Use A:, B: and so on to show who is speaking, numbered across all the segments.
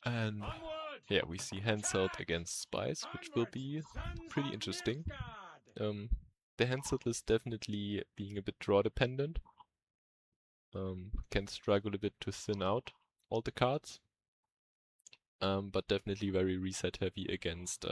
A: And yeah, we see Hanseld against Spies, which will be pretty interesting. The Hanseld is definitely being a bit draw dependent. Can struggle a bit to thin out all the cards. But definitely very reset heavy against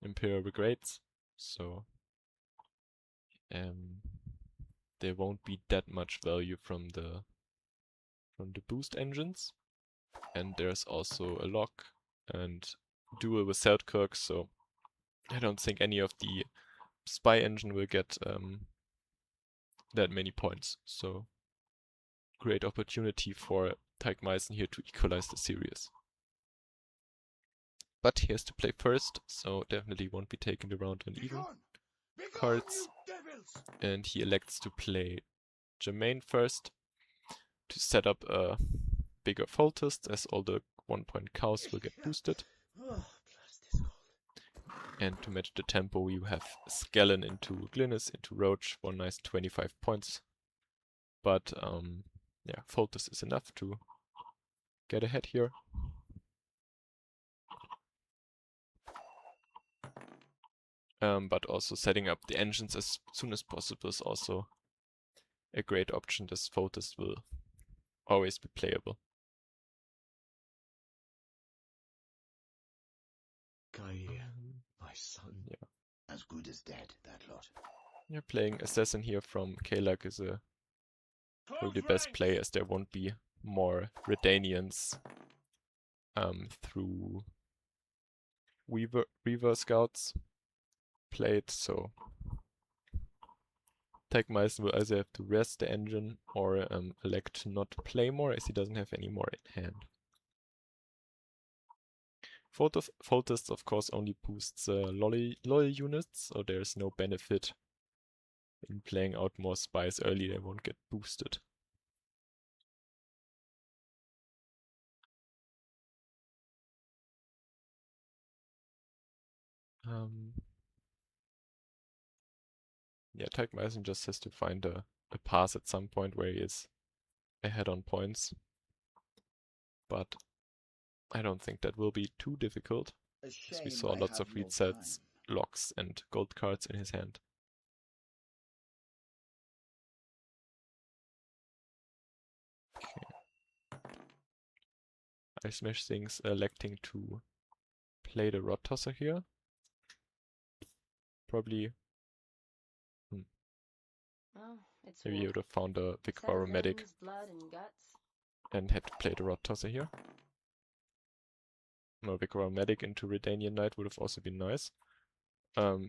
A: Imperial Brigades. So there won't be that much value from the boost engines. And there's also a lock and duel with Selkirk, so I don't think any of the spy engine will get that many points. So great opportunity for Teig Meissen here to equalize the series. But he has to play first, so definitely won't be taking the round on even cards. And he elects to play Germain first to set up a bigger Foltest, as all the 1-point cows will get boosted. And to match the tempo, we have Skellen into Glynis, into Roach for a nice 25 points. But yeah, Foltest is enough to get ahead here. But also setting up the engines as soon as possible is also a great option. This Foltest will always be playable.
B: My son.
A: Yeah.
B: As good as dead, that lot.
A: Yeah, playing Assassin here from Kalak is probably the best play, as there won't be more Redanians through Reaver Scouts played, so Teig Meissen will either have to rest the engine or elect not to play more, as he doesn't have any more in hand. Foltest, of course, only boosts loyal units, so there's no benefit in playing out more spies early. They won't get boosted. Yeah, Teig Meissen just has to find a pass at some point where he is ahead on points. But I don't think that will be too difficult, as we saw lots of resets, locks, and gold cards in his hand. Okay. Ismashthings electing to play the Rod Tosser here. Probably maybe he would have found a big Barometric and had to play the Rod Tosser here. No, big Barometric into Redanian Knight would have also been nice.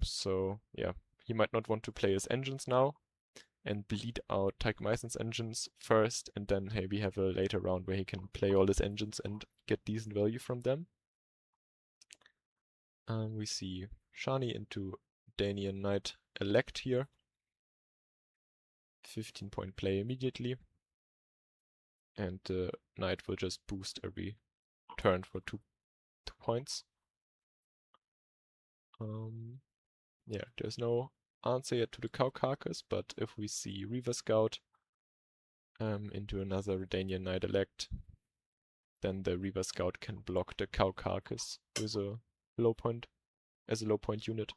A: So yeah, he might not want to play his engines now and bleed out Teig Meissen's engines first, and then hey, we have a later round where he can play all his engines and get decent value from them. We see Shani into Danian Knight elect here. 15-point play immediately. And the Knight will just boost every turn for 2 points. Yeah, there's no answer yet to the cow carcass, but if we see Reaver Scout into another Redanian Knight elect, then the Reaver Scout can block the cow carcass with a low point, as a low point unit.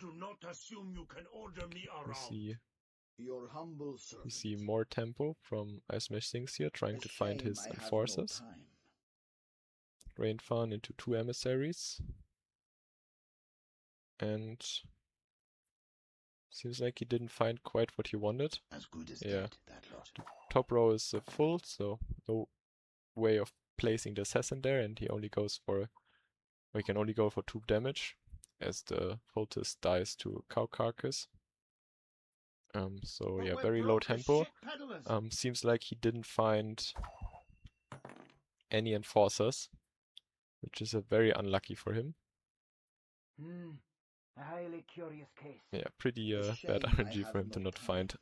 C: Do not assume you can order me around.
B: Your humble servant.
A: We see more tempo from Ismashthings here, trying to find his enforcers. Rainfan into 2 emissaries. And seems like he didn't find quite what he wanted.
B: As good as dead, that lot.
A: Top row is full, so no way of placing the assassin there, and he only goes for, we can only go for 2 damage, as the Foltest dies to a cow carcass. So yeah, very low tempo. Seems like he didn't find any enforcers, which is a very unlucky for him.
D: A highly curious case.
A: Yeah, pretty bad RNG for him to not find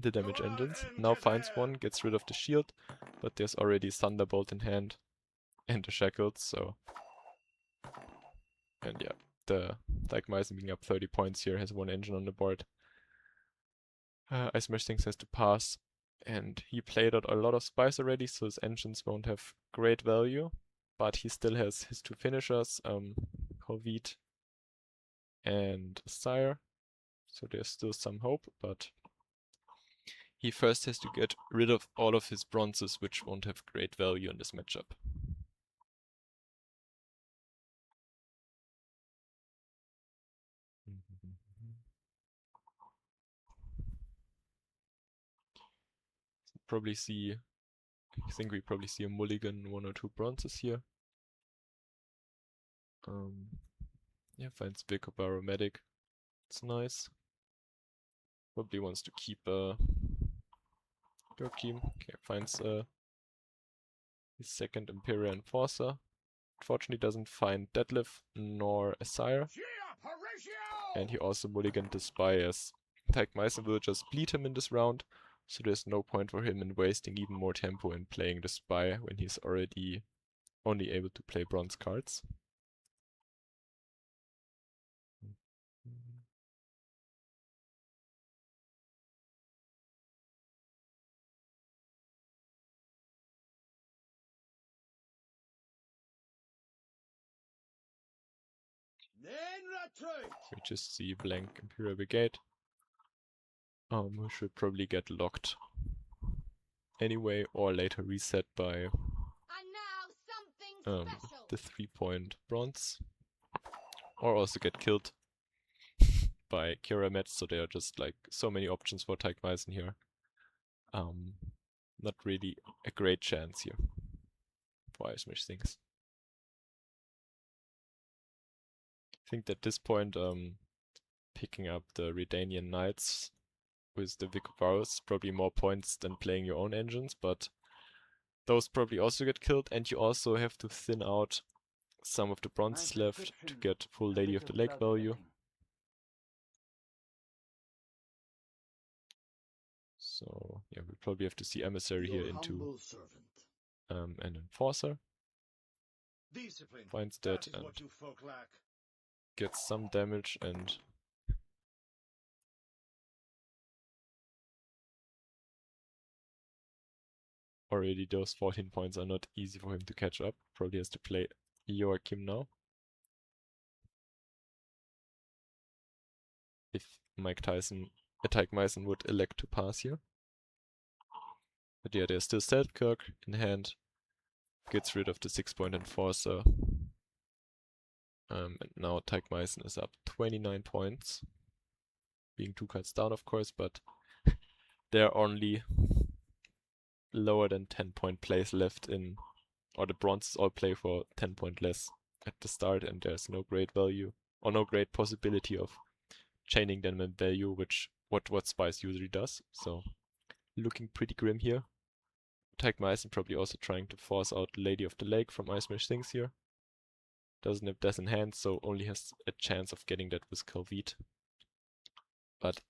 A: the damage engines. Now finds one, gets rid of the shield, but there's already Thunderbolt in hand and the shackles, so... And yeah, the Dykmeisen being up 30 points here has one engine on the board. Ismashthings has to pass, and he played out a lot of Spies already, so his engines won't have great value, but he still has his two finishers, Corvette and Sire, so there's still some hope, but he first has to get rid of all of his bronzes, which won't have great value in this matchup. I think we probably see a mulligan, 1 or 2 bronzes here. Yeah, finds Vic or Barometric. It's nice. Probably wants to keep Gurkim. Okay, finds his second Imperial Enforcer. Unfortunately doesn't find Deadlift nor a Sire. And he also mulliganed the Spy, as Dykmeisen will just bleed him in this round. So there's no point for him in wasting even more tempo in playing the Spy when he's already only able to play bronze cards. We just see blank Imperial Brigade. We should probably get locked anyway, or later reset by the 3-point bronze, or also get killed by Kiramet, so there are just like so many options for Dykmeisen here. Not really a great chance here for Ismashthings. I think at this point, picking up the Redanian Knights with the Vicovaros probably more points than playing your own engines, but those probably also get killed, and you also have to thin out some of the bronzes left to get full Lady of the Lake value. So yeah, we probably have to see Emissary here into an Enforcer. Finds that and gets some damage, and already those 14 points are not easy for him to catch up. Probably has to play Joachim now. If Dykmeisen would elect to pass here. But yeah, there's still Selkirk in hand. Gets rid of the 6-point Enforcer. And now Dykmeisen is up 29 points. Being 2 cards down, of course, but there are only lower than 10-point plays left in, or the bronzes all play for 10 point less at the start, and there's no great value, or no great possibility of chaining them in value, which what Spies usually does. So looking pretty grim here. Dykmeisen probably also trying to force out Lady of the Lake from Ismashthings here. Doesn't have Death in hand, so only has a chance of getting that with Corvette. But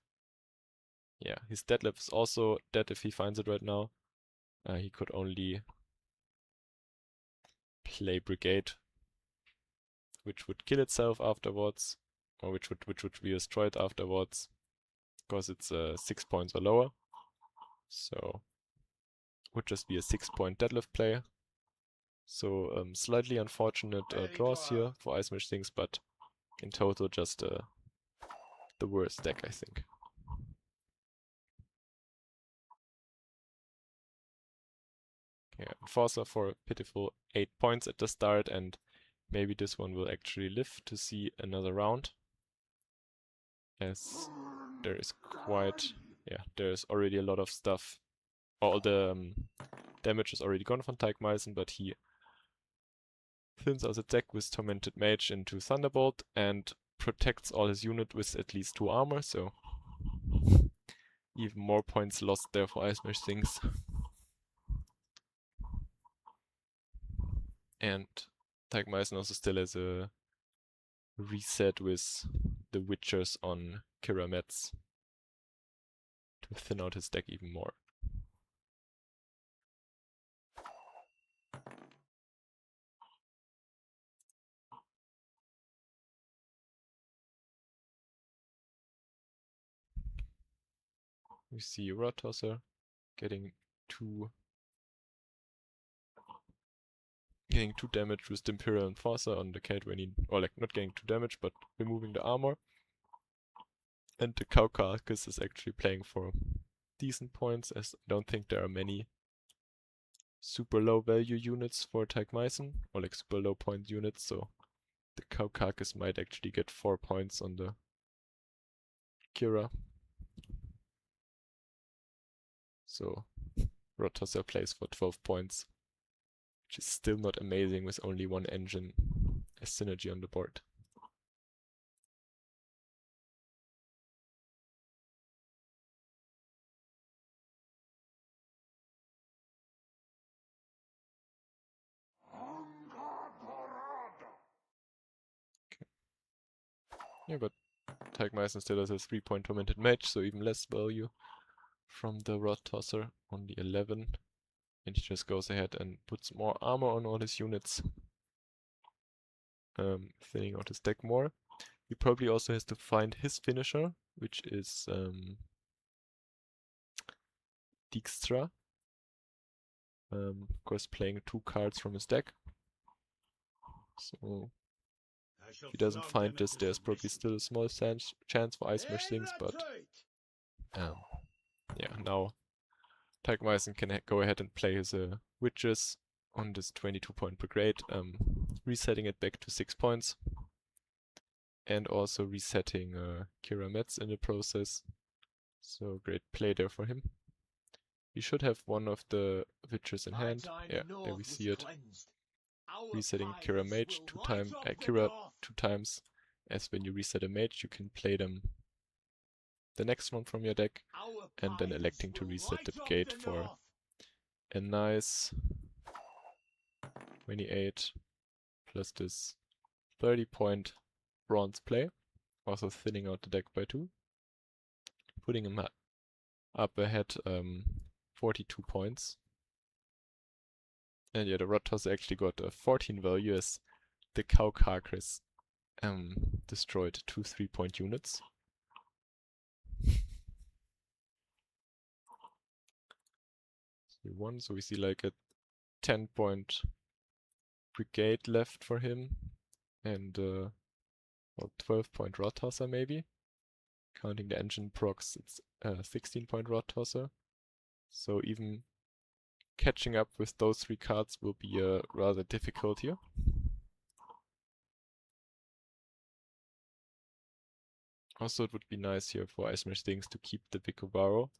A: yeah, his Deadlift is also dead if he finds it right now. He could only play Brigade, which would kill itself afterwards, or which would be destroyed afterwards, because it's 6 points or lower. So would just be a 6-point Deadlift play. So slightly unfortunate draws here for Ismashthings, but in total just the worst deck, I think. Yeah, Enforcer for a pitiful 8 points at the start, and maybe this one will actually live to see another round. As there is there's already a lot of stuff. All the damage is already gone from Dykmeisen, but he thins out the deck with Tormented Mage into Thunderbolt and protects all his unit with at least 2 armor, so even more points lost there for Ismashthings. And Dykmeisen also still has a reset with the Witchers on Kiramets to to thin out his deck even more. We see Rod Tosser getting two damage with the Imperial Enforcer on the K20, or like not getting 2 damage, but removing the armor. And the Cow Carcass is actually playing for decent points, as I don't think there are many super low value units for Tagmeisen, or like super low point units, so the Cow Carcass might actually get 4 points on the Kira. So Rod Tosser plays for 12 points, which is still not amazing with only one engine as synergy on the board. Okay. Yeah, but Tagmeisen still has a 3-point tormented mage, so even less value from the Rod Tosser, only 11. And he just goes ahead and puts more armor on all his units, thinning out his deck more. He probably also has to find his finisher, which is Dijkstra. Of course, playing 2 cards from his deck. So if he doesn't find this, there's probably still a small chance for Ismashthings, but yeah, now Tagmeisen can go ahead and play his witches on this 22-point brigade, resetting it back to 6 points, and also resetting Kira Metz in the process. So great play there for him. He should have one of the witches in hand. Yeah, there we see it. Resetting Kira Mage Kira 2 times. As when you reset a mage, you can play them the next one from your deck, and then electing to reset the brigade for a nice 28 plus this 30-point bronze play, also thinning out the deck by 2, putting him up ahead 42 points. And yeah, the Rod Tosser actually got a 14 value as the Cow Carcass destroyed 2 3-point units. So we see like a 10-point brigade left for him, and 12-point Rod Tosser maybe. Counting the engine procs, it's a 16-point Rod Tosser. So even catching up with those 3 cards will be rather difficult here. Also, it would be nice here for Ismashthings to keep the Vicovaro,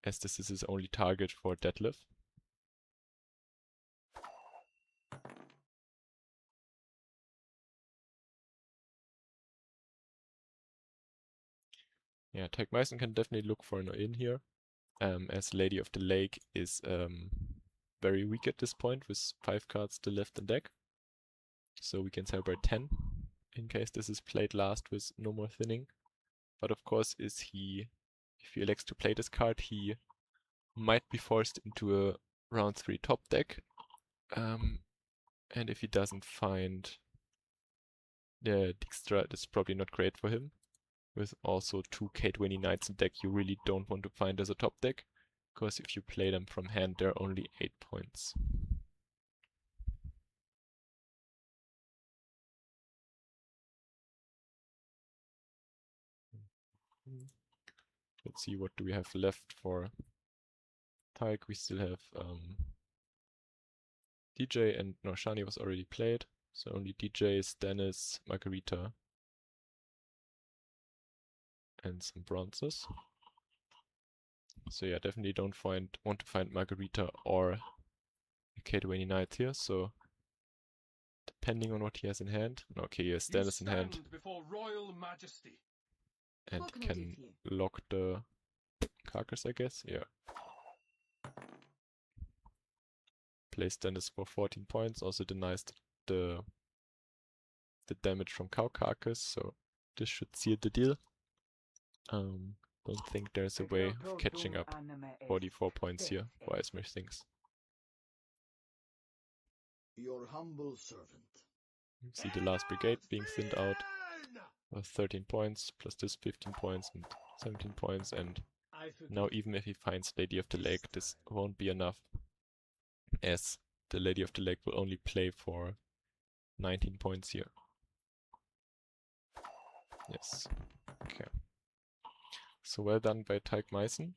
A: as this is his only target for Deadlift. Yeah, Tagmeisen can definitely look for an in here, as Lady of the Lake is very weak at this point with 5 cards still left in deck. So we can celebrate 10 in case this is played last with no more thinning. But of course, if he elects to play this card, he might be forced into a round 3 top deck. And if he doesn't find the Dijkstra, it's probably not great for him. With also 2 K20 Knights in deck, you really don't want to find as a top deck, because if you play them from hand, they're only 8 points. Let's see, what do we have left for Tyke? We still have DJ, and no, Shani was already played, so only DJ, Stannis, Margarita, and some bronzes. So yeah, definitely don't want to find Margarita or a K20 Knight here, so depending on what he has in hand. Okay, he has Stannis in hand.
C: Royal Majesty.
A: And can lock the Carcass, I guess. Yeah. Plays Stannis for 14 points, also denies the damage from Cow Carcass, so this should seal the deal. Don't think there's a way of catching up 44 points here for Ismashthings.
B: Your humble servant.
A: You see the last brigade being thinned out. 13 points, plus this 15 points and 17 points, and now even if he finds Lady of the Lake, this won't be enough, as the Lady of the Lake will only play for 19 points here. Yes. Okay. So well done by Teig Meissen.